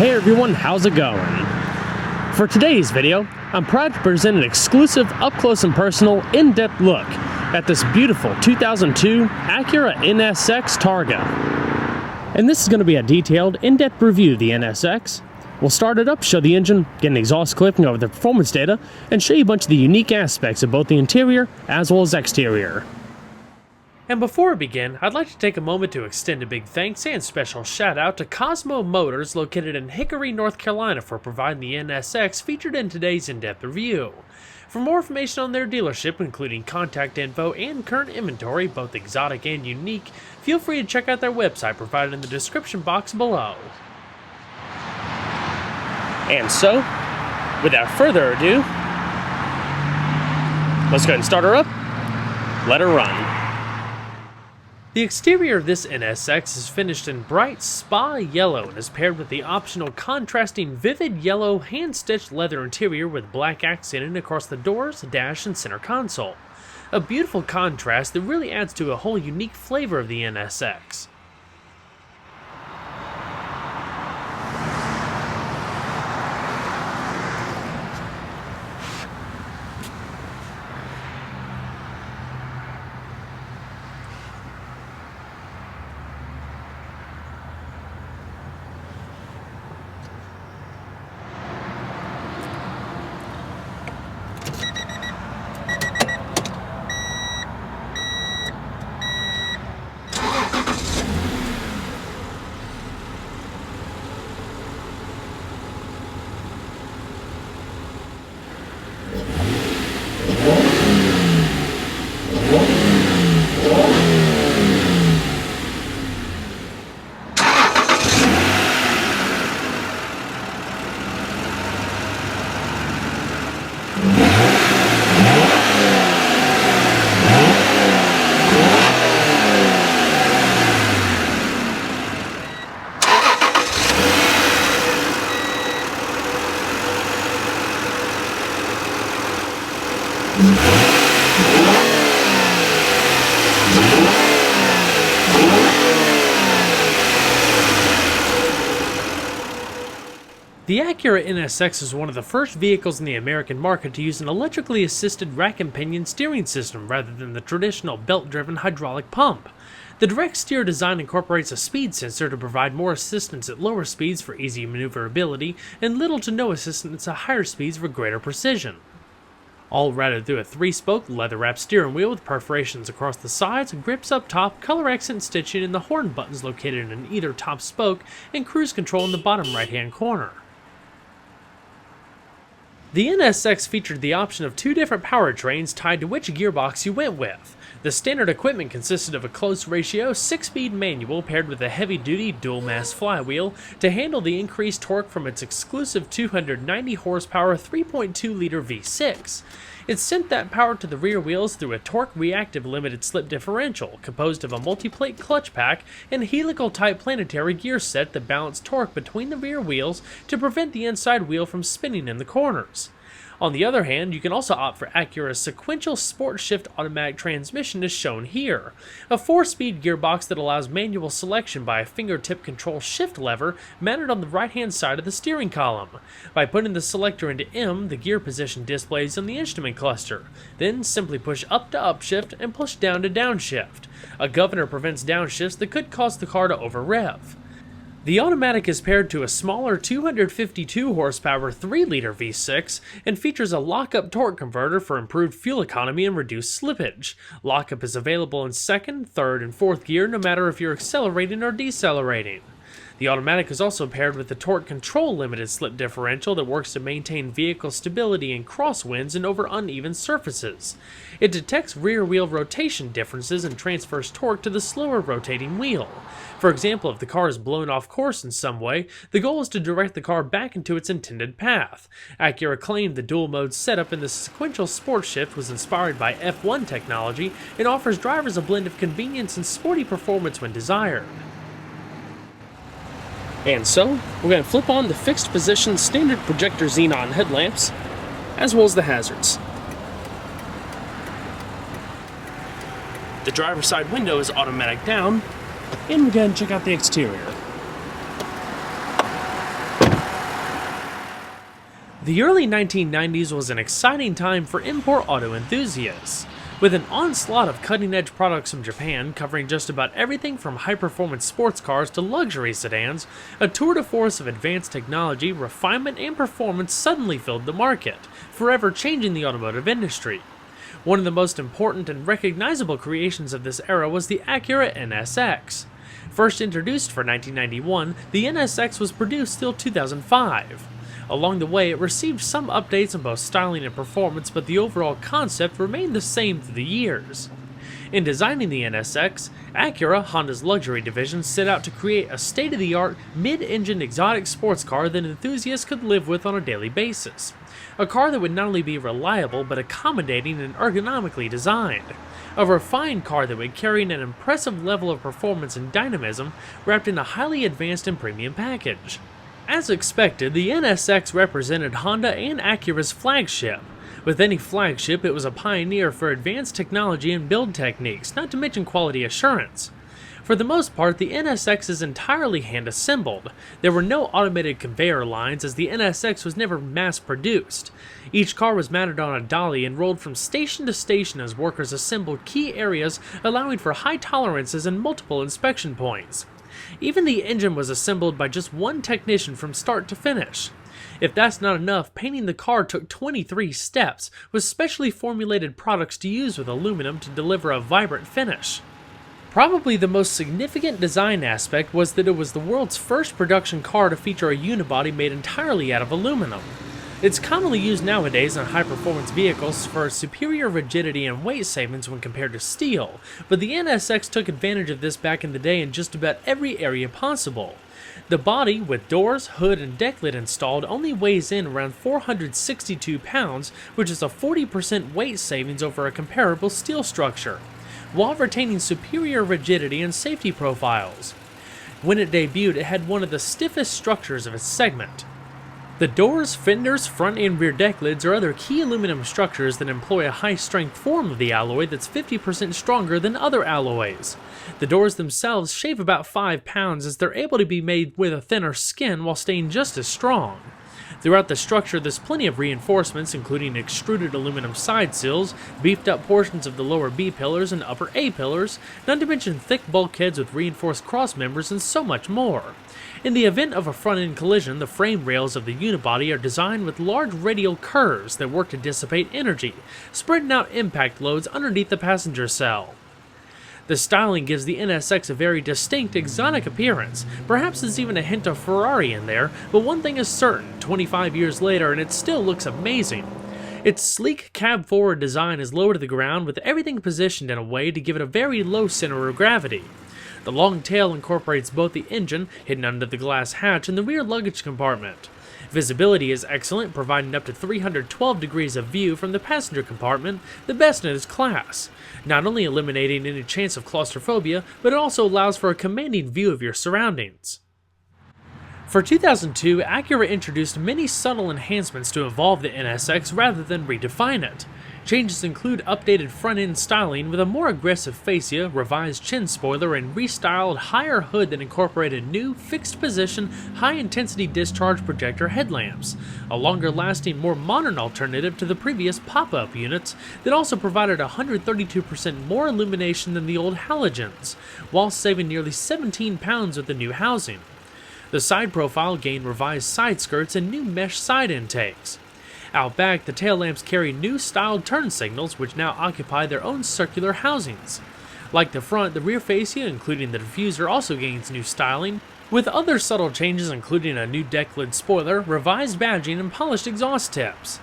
Hey everyone, how's it going? For today's video, I'm proud to present an exclusive up-close and personal, in-depth look at this beautiful 2002 Acura NSX Targa. And this is going to be a detailed, in-depth review of the NSX. We'll start it up, show the engine, get an exhaust clip, and go over the performance data, and show you a bunch of the unique aspects of both the interior as well as exterior. And before we begin, I'd like to take a moment to extend a big thanks and special shout out to Cosmo Motors located in Hickory, North Carolina for providing the NSX featured in today's in-depth review. For more information on their dealership, including contact info and current inventory, both exotic and unique, feel free to check out their website provided in the description box below. And so, without further ado, let's go ahead and start her up, let her run. The exterior of this NSX is finished in bright spa yellow and is paired with the optional contrasting vivid yellow hand-stitched leather interior with black accenting across the doors, dash, and center console. A beautiful contrast that really adds to a whole unique flavor of the NSX. The Acura NSX is one of the first vehicles in the American market to use an electrically assisted rack and pinion steering system rather than the traditional belt-driven hydraulic pump. The direct steer design incorporates a speed sensor to provide more assistance at lower speeds for easy maneuverability and little to no assistance at higher speeds for greater precision. All routed through a 3-spoke leather-wrapped steering wheel with perforations across the sides, grips up top, color accent stitching, and the horn buttons located in either top spoke, and cruise control in the bottom right-hand corner. The NSX featured the option of 2 different powertrains tied to which gearbox you went with. The standard equipment consisted of a close ratio 6-speed manual paired with a heavy-duty dual-mass flywheel to handle the increased torque from its exclusive 290 horsepower 3.2-liter V6. It sent that power to the rear wheels through a torque-reactive limited-slip differential composed of a multi-plate clutch pack and helical-type planetary gear set that balanced torque between the rear wheels to prevent the inside wheel from spinning in the corners. On the other hand, you can also opt for Acura's sequential sport shift automatic transmission as shown here, a 4-speed gearbox that allows manual selection by a fingertip control shift lever mounted on the right-hand side of the steering column. By putting the selector into M, the gear position displays on the instrument cluster. Then simply push up to upshift and push down to downshift. A governor prevents downshifts that could cause the car to over-rev. The automatic is paired to a smaller 252 horsepower 3-liter V6 and features a lock-up torque converter for improved fuel economy and reduced slippage. Lockup is available in 2nd, 3rd, and 4th gear no matter if you're accelerating or decelerating. The automatic is also paired with the torque control limited slip differential that works to maintain vehicle stability in crosswinds and over uneven surfaces. It detects rear wheel rotation differences and transfers torque to the slower rotating wheel. For example, if the car is blown off course in some way, the goal is to direct the car back into its intended path. Acura claimed the dual mode setup in the sequential sport shift was inspired by F1 technology and offers drivers a blend of convenience and sporty performance when desired. And so, we're going to flip on the fixed position standard projector xenon headlamps, as well as the hazards. The driver's side window is automatic down, and we're going to check out the exterior. The early 1990s was an exciting time for import auto enthusiasts. With an onslaught of cutting-edge products from Japan covering just about everything from high-performance sports cars to luxury sedans, a tour de force of advanced technology, refinement, and performance suddenly filled the market, forever changing the automotive industry. One of the most important and recognizable creations of this era was the Acura NSX. First introduced for 1991, the NSX was produced till 2005. Along the way, it received some updates in both styling and performance, but the overall concept remained the same through the years. In designing the NSX, Acura, Honda's luxury division, set out to create a state-of-the-art, mid-engine exotic sports car that enthusiasts could live with on a daily basis. A car that would not only be reliable, but accommodating and ergonomically designed. A refined car that would carry an impressive level of performance and dynamism, wrapped in a highly advanced and premium package. As expected, the NSX represented Honda and Acura's flagship. With any flagship, it was a pioneer for advanced technology and build techniques, not to mention quality assurance. For the most part, the NSX is entirely hand-assembled. There were no automated conveyor lines, as the NSX was never mass-produced. Each car was mounted on a dolly and rolled from station to station as workers assembled key areas, allowing for high tolerances and multiple inspection points. Even the engine was assembled by just one technician from start to finish. If that's not enough, painting the car took 23 steps, with specially formulated products to use with aluminum to deliver a vibrant finish. Probably the most significant design aspect was that it was the world's first production car to feature a unibody made entirely out of aluminum. It's commonly used nowadays in high-performance vehicles for superior rigidity and weight savings when compared to steel, but the NSX took advantage of this back in the day in just about every area possible. The body, with doors, hood, and deck lid installed, only weighs in around 462 pounds, which is a 40% weight savings over a comparable steel structure, while retaining superior rigidity and safety profiles. When it debuted, it had one of the stiffest structures of its segment. The doors, fenders, front and rear deck lids are other key aluminum structures that employ a high-strength form of the alloy that's 50% stronger than other alloys. The doors themselves shave about 5 pounds as they're able to be made with a thinner skin while staying just as strong. Throughout the structure, there's plenty of reinforcements, including extruded aluminum side sills, beefed up portions of the lower B pillars and upper A pillars, not to mention thick bulkheads with reinforced cross members, and so much more. In the event of a front-end collision, the frame rails of the unibody are designed with large radial curves that work to dissipate energy, spreading out impact loads underneath the passenger cell. The styling gives the NSX a very distinct, exotic appearance. Perhaps there's even a hint of Ferrari in there, but one thing is certain, 25 years later and it still looks amazing. Its sleek cab-forward design is low to the ground, with everything positioned in a way to give it a very low center of gravity. The long tail incorporates both the engine, hidden under the glass hatch, and the rear luggage compartment. Visibility is excellent, providing up to 312 degrees of view from the passenger compartment, the best in its class, not only eliminating any chance of claustrophobia, but it also allows for a commanding view of your surroundings. For 2002, Acura introduced many subtle enhancements to evolve the NSX rather than redefine it. Changes include updated front-end styling with a more aggressive fascia, revised chin spoiler, and restyled higher hood that incorporated new, fixed-position, high-intensity discharge projector headlamps, a longer-lasting, more modern alternative to the previous pop-up units that also provided 132% more illumination than the old halogens, while saving nearly 17 pounds with the new housing. The side profile gained revised side skirts and new mesh side intakes. Out back, the tail lamps carry new styled turn signals, which now occupy their own circular housings. Like the front, the rear fascia, including the diffuser, also gains new styling, with other subtle changes including a new deck lid spoiler, revised badging, and polished exhaust tips.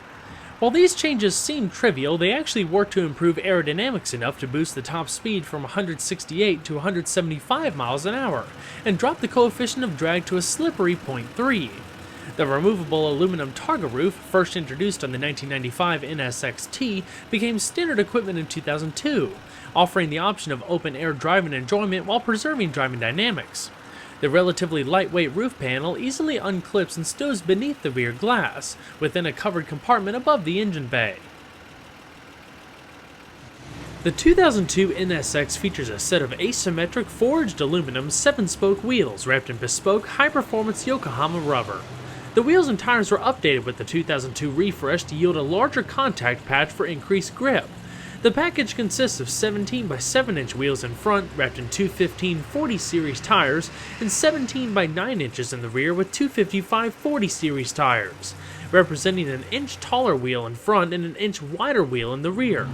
While these changes seem trivial, they actually work to improve aerodynamics enough to boost the top speed from 168 to 175 miles an hour, and drop the coefficient of drag to a slippery 0.3. The removable aluminum Targa roof, first introduced on the 1995 NSX-T, became standard equipment in 2002, offering the option of open-air driving enjoyment while preserving driving dynamics. The relatively lightweight roof panel easily unclips and stows beneath the rear glass, within a covered compartment above the engine bay. The 2002 NSX features a set of asymmetric forged aluminum 7-spoke wheels wrapped in bespoke high-performance Yokohama rubber. The wheels and tires were updated with the 2002 refresh to yield a larger contact patch for increased grip. The package consists of 17 by 7 inch wheels in front, wrapped in 215/40 series tires, and 17 by 9 inches in the rear with 255/40 series tires, representing an inch taller wheel in front and an inch wider wheel in the rear.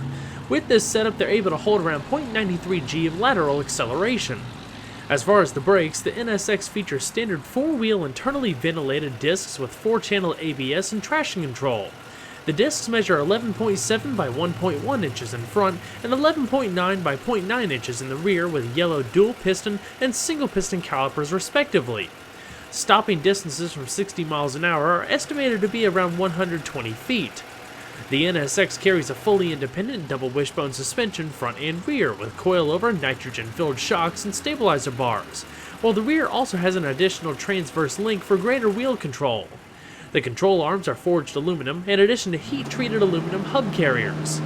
With this setup, they're able to hold around 0.93 g of lateral acceleration. As far as the brakes, the NSX features standard 4-wheel internally ventilated discs with 4-channel ABS and traction control. The discs measure 11.7 by 1.1 inches in front and 11.9 by 0.9 inches in the rear with yellow dual piston and single piston calipers respectively. Stopping distances from 60 miles an hour are estimated to be around 120 feet. The NSX carries a fully independent double wishbone suspension front and rear with coilover nitrogen-filled shocks and stabilizer bars, while the rear also has an additional transverse link for greater wheel control. The control arms are forged aluminum in addition to heat-treated aluminum hub carriers.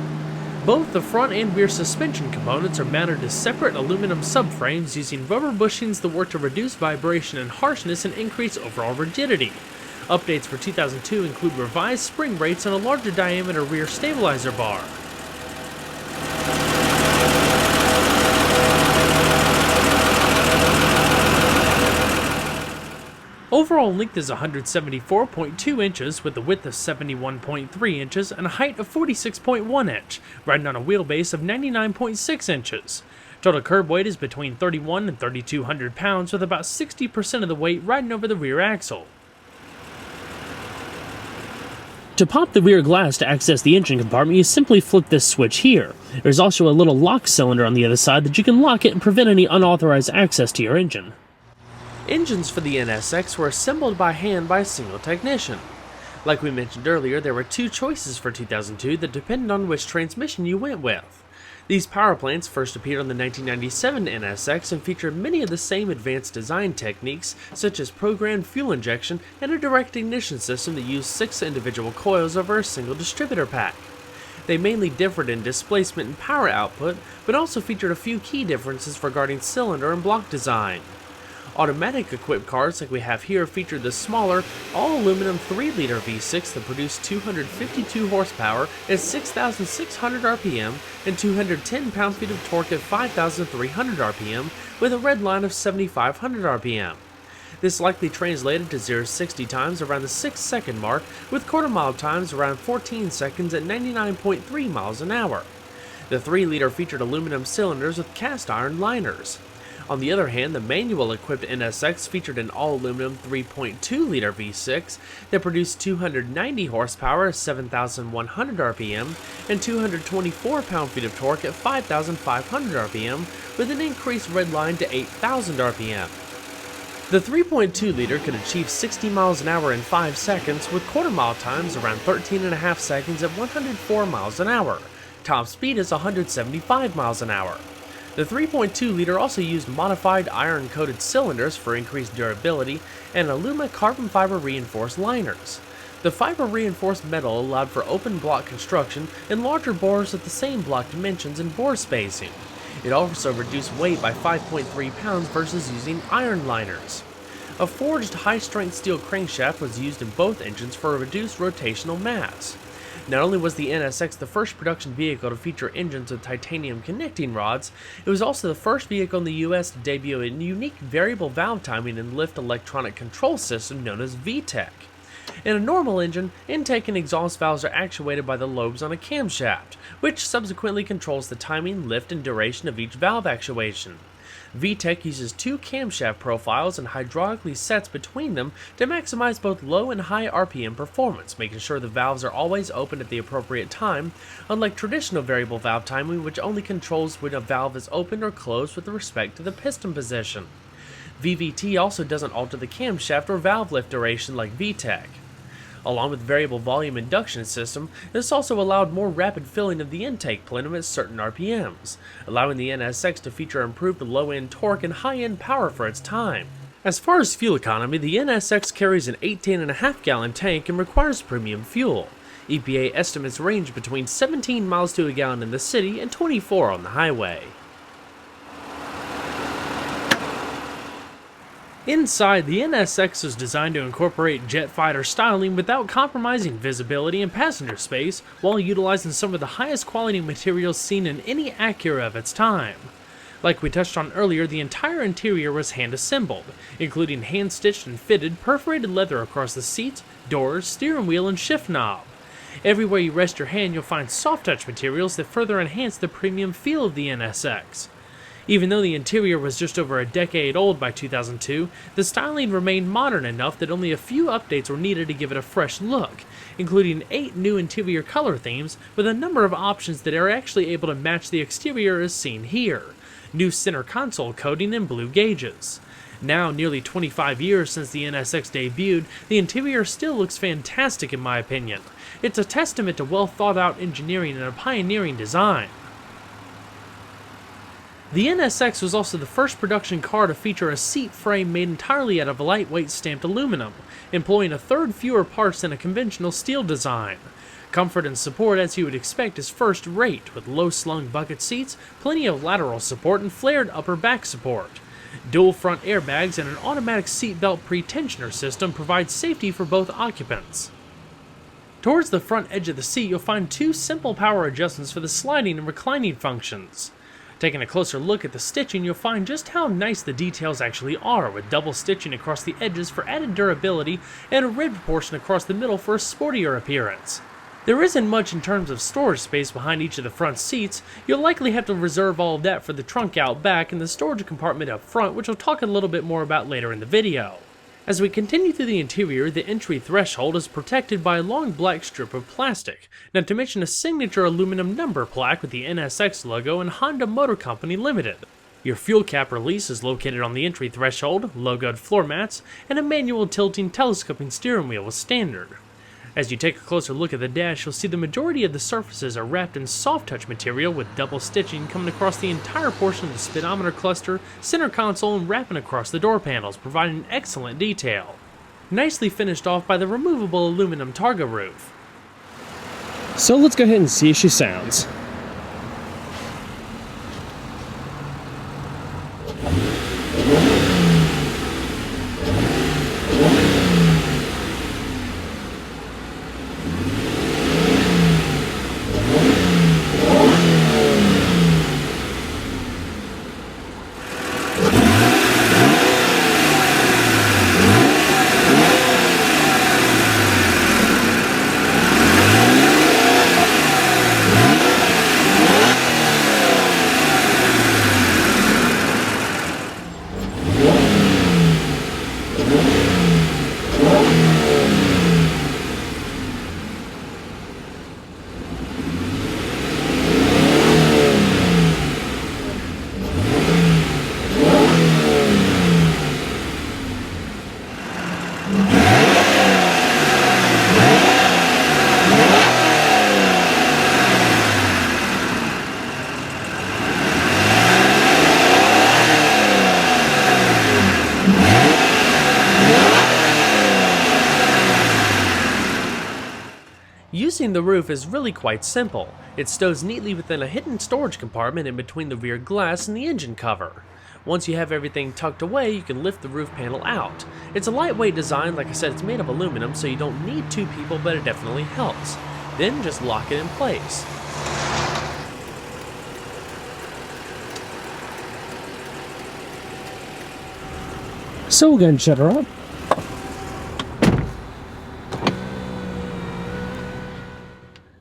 Both the front and rear suspension components are mounted to separate aluminum subframes using rubber bushings that work to reduce vibration and harshness and increase overall rigidity. Updates for 2002 include revised spring rates and a larger diameter rear stabilizer bar. Overall length is 174.2 inches with a width of 71.3 inches and a height of 46.1 inch, riding on a wheelbase of 99.6 inches. Total curb weight is between 31 and 3,200 pounds with about 60% of the weight riding over the rear axle. To pop the rear glass to access the engine compartment, you simply flip this switch here. There's also a little lock cylinder on the other side that you can lock it and prevent any unauthorized access to your engine. Engines for the NSX were assembled by hand by a single technician. Like we mentioned earlier, there were two choices for 2002 that depended on which transmission you went with. These power plants first appeared on the 1997 NSX and featured many of the same advanced design techniques, such as programmed fuel injection and a direct ignition system that used 6 individual coils over a single distributor pack. They mainly differed in displacement and power output, but also featured a few key differences regarding cylinder and block design. Automatic equipped cars like we have here featured the smaller, all-aluminum 3-liter V6 that produced 252 horsepower at 6,600 RPM and 210 pound-feet of torque at 5,300 RPM with a red line of 7,500 RPM. This likely translated to 0-60 times around the 6-second mark with quarter-mile times around 14 seconds at 99.3 miles an hour. The 3-liter featured aluminum cylinders with cast-iron liners. On the other hand, the manual-equipped NSX featured an all-aluminum 3.2-liter V6 that produced 290 horsepower at 7,100 RPM and 224 pound-feet of torque at 5,500 RPM with an increased red line to 8,000 RPM. The 3.2-liter could achieve 60 miles an hour in 5 seconds with quarter-mile times around 13.5 seconds at 104 miles an hour. Top speed is 175 miles an hour. The 3.2-liter also used modified iron-coated cylinders for increased durability and Aluma carbon fiber reinforced liners. The fiber-reinforced metal allowed for open block construction and larger bores at the same block dimensions and bore spacing. It also reduced weight by 5.3 pounds versus using iron liners. A forged high-strength steel crankshaft was used in both engines for a reduced rotational mass. Not only was the NSX the first production vehicle to feature engines with titanium connecting rods, it was also the first vehicle in the US to debut a unique variable valve timing and lift electronic control system known as VTEC. In a normal engine, intake and exhaust valves are actuated by the lobes on a camshaft, which subsequently controls the timing, lift, and duration of each valve actuation. VTEC uses 2 camshaft profiles and hydraulically sets between them to maximize both low and high RPM performance, making sure the valves are always open at the appropriate time, unlike traditional variable valve timing which only controls when a valve is opened or closed with respect to the piston position. VVT also doesn't alter the camshaft or valve lift duration like VTEC. Along with variable volume induction system, this also allowed more rapid filling of the intake plenum at certain RPMs, allowing the NSX to feature improved low-end torque and high-end power for its time. As far as fuel economy, the NSX carries an 18.5-gallon tank and requires premium fuel. EPA estimates range between 17 miles to a gallon in the city and 24 on the highway. Inside, the NSX was designed to incorporate jet fighter styling without compromising visibility and passenger space, while utilizing some of the highest quality materials seen in any Acura of its time. Like we touched on earlier, the entire interior was hand-assembled, including hand-stitched and fitted perforated leather across the seats, doors, steering wheel, and shift knob. Everywhere you rest your hand, you'll find soft-touch materials that further enhance the premium feel of the NSX. Even though the interior was just over a decade old by 2002, the styling remained modern enough that only a few updates were needed to give it a fresh look, including 8 new interior color themes with a number of options that are actually able to match the exterior as seen here. New center console coating and blue gauges. Now, nearly 25 years since the NSX debuted, the interior still looks fantastic in my opinion. It's a testament to well thought out engineering and a pioneering design. The NSX was also the first production car to feature a seat frame made entirely out of lightweight stamped aluminum, employing a third fewer parts than a conventional steel design. Comfort and support, as you would expect, is first rate, with low-slung bucket seats, plenty of lateral support, and flared upper back support. Dual front airbags and an automatic seatbelt pre-tensioner system provide safety for both occupants. Towards the front edge of the seat, you'll find 2 simple power adjustments for the sliding and reclining functions. Taking a closer look at the stitching, you'll find just how nice the details actually are, with double stitching across the edges for added durability and a ribbed portion across the middle for a sportier appearance. There isn't much in terms of storage space behind each of the front seats. You'll likely have to reserve all of that for the trunk out back and the storage compartment up front, which we'll talk a little bit more about later in the video. As we continue through the interior, the entry threshold is protected by a long black strip of plastic, not to mention a signature aluminum number plaque with the NSX logo and Honda Motor Company Limited. Your fuel cap release is located on the entry threshold, logoed floor mats, and a manual tilting telescoping steering wheel is standard. As you take a closer look at the dash, you'll see the majority of the surfaces are wrapped in soft-touch material with double stitching coming across the entire portion of the speedometer cluster, center console, and wrapping across the door panels, providing excellent detail. Nicely finished off by the removable aluminum Targa roof. So let's go ahead and see if she sounds. Using the roof is really quite simple. It stows neatly within a hidden storage compartment in between the rear glass and the engine cover. Once you have everything tucked away, you can lift the roof panel out. It's a lightweight design, like I said, it's made of aluminum, so you don't need 2 people, but it definitely helps. Then just lock it in place. So we're going to shut her up.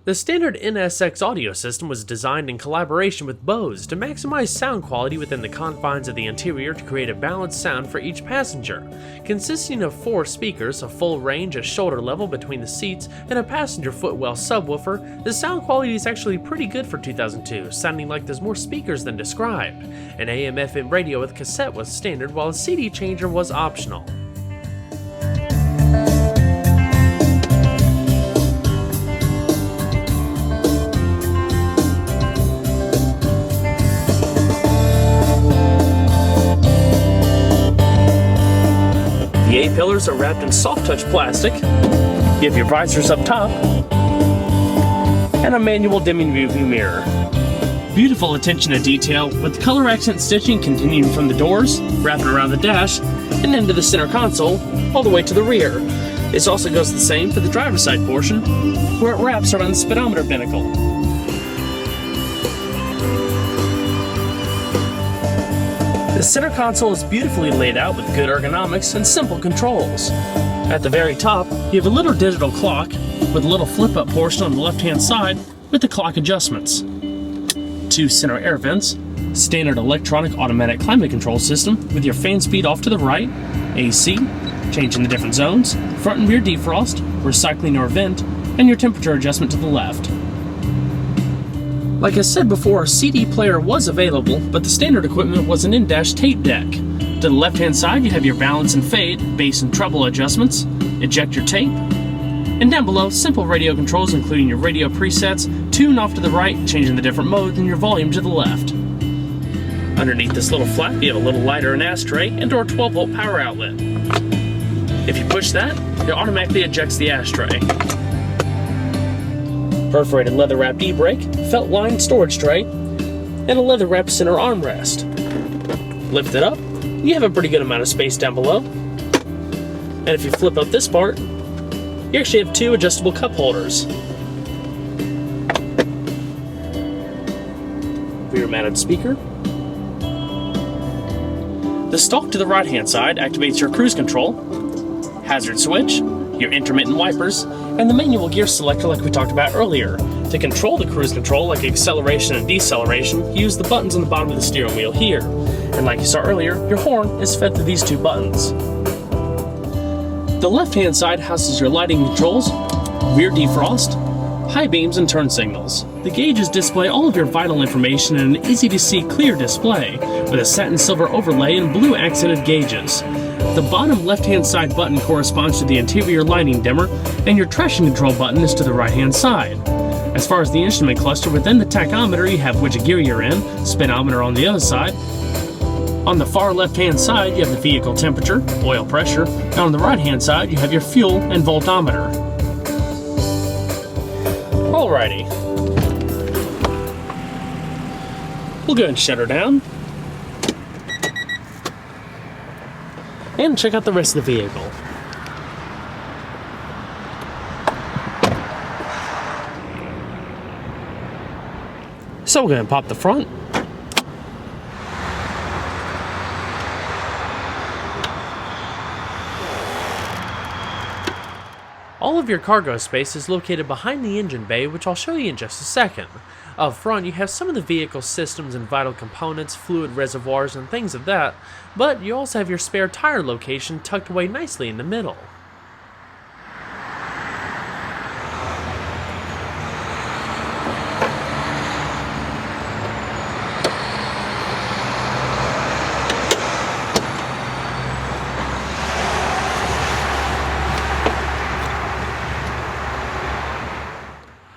The standard NSX audio system was designed in collaboration with Bose to maximize sound quality within the confines of the interior to create a balanced sound for each passenger. Consisting of 4 speakers, a full range at shoulder level between the seats, and a passenger footwell subwoofer, the sound quality is actually pretty good for 2002, sounding like there's more speakers than described. An AM/FM radio with cassette was standard, while a CD changer was optional. The A-pillars are wrapped in soft-touch plastic. You have your visors up top, and a manual dimming rearview mirror. beautiful attention to detail with color accent stitching continuing from the doors, wrapping around the dash, and into the center console, all the way to the rear. This also goes the same for the driver's side portion, where it wraps around the speedometer binnacle. The center console is beautifully laid out with good ergonomics and simple controls. At the very top, you have a little digital clock with a little flip-up portion on the left-hand side with the clock adjustments. 2 center air vents, standard electronic automatic climate control system with your fan speed off to the right, AC, changing the different zones, front and rear defrost, recycling or vent, and your temperature adjustment to the left. Like I said before, a CD player was available, but the standard equipment was an in-dash tape deck. To the left-hand side, you have your balance and fade, bass and treble adjustments, ejector tape, and down below, simple radio controls including your radio presets, tune off to the right, changing the different modes, and your volume to the left. Underneath this little flap, you have a little lighter and ashtray and or 12-volt power outlet. If you push that, it automatically ejects the ashtray. Perforated leather-wrapped e-brake, felt-lined storage tray, and a leather-wrapped center armrest. Lift it up, you have a pretty good amount of space down below. And if you flip up this part, you actually have 2 adjustable cup holders. Rear-mounted speaker. The stalk to the right-hand side activates your cruise control, hazard switch, your intermittent wipers, and the manual gear selector like we talked about earlier. To control the cruise control like acceleration and deceleration, use the buttons on the bottom of the steering wheel here. And like you saw earlier, your horn is fed through these 2 buttons. The left-hand side houses your lighting controls, rear defrost, high beams, and turn signals. The gauges display all of your vital information in an easy-to-see clear display with a satin silver overlay and blue accented gauges. The bottom left-hand side button corresponds to the interior lighting dimmer, and your traction control button is to the right-hand side. As far as the instrument cluster, within the tachometer you have which gear you're in, speedometer on the other side. On the far left-hand side you have the vehicle temperature, oil pressure, and on the right-hand side you have your fuel and voltometer. Alrighty. We'll go ahead and shut her down. And check out the rest of the vehicle. So we're going to pop the front. All of your cargo space is located behind the engine bay, which I'll show you in just a second. Up front, you have some of the vehicle's systems and vital components, fluid reservoirs, and things of that, but you also have your spare tire location tucked away nicely in the middle.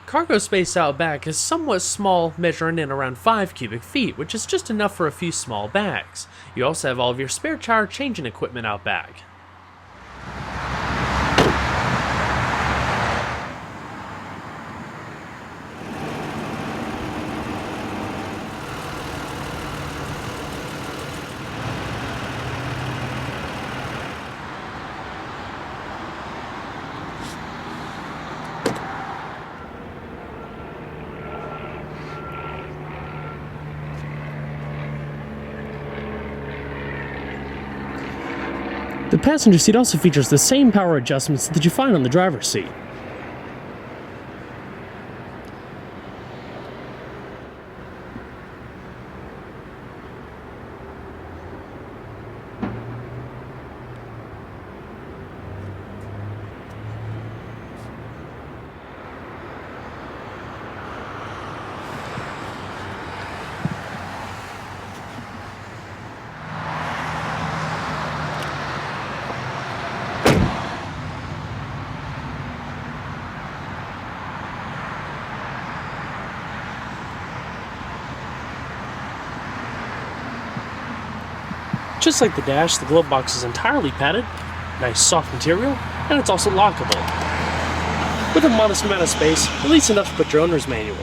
Cargo space out back is somewhat small, measuring in around 5 cubic feet, which is just enough for a few small bags. You also have all of your spare tire changing equipment out back. The passenger seat also features the same power adjustments that you find on the driver's seat. Just like the dash, the glove box is entirely padded, nice soft material, and it's also lockable. With a modest amount of space, at least enough to put your owner's manual.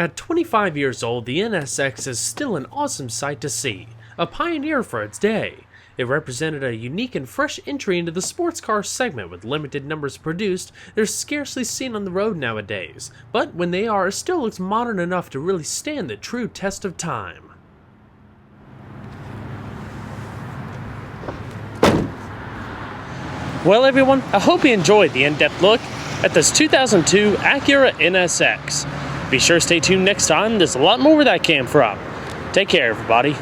At 25 years old, the NSX is still an awesome sight to see, a pioneer for its day. It represented a unique and fresh entry into the sports car segment. With limited numbers produced, they're scarcely seen on the road nowadays, but when they are, it still looks modern enough to really stand the true test of time. Well everyone, I hope you enjoyed the in-depth look at this 2002 Acura NSX. Be sure to stay tuned next time, there's a lot more where that came from. Take care everybody.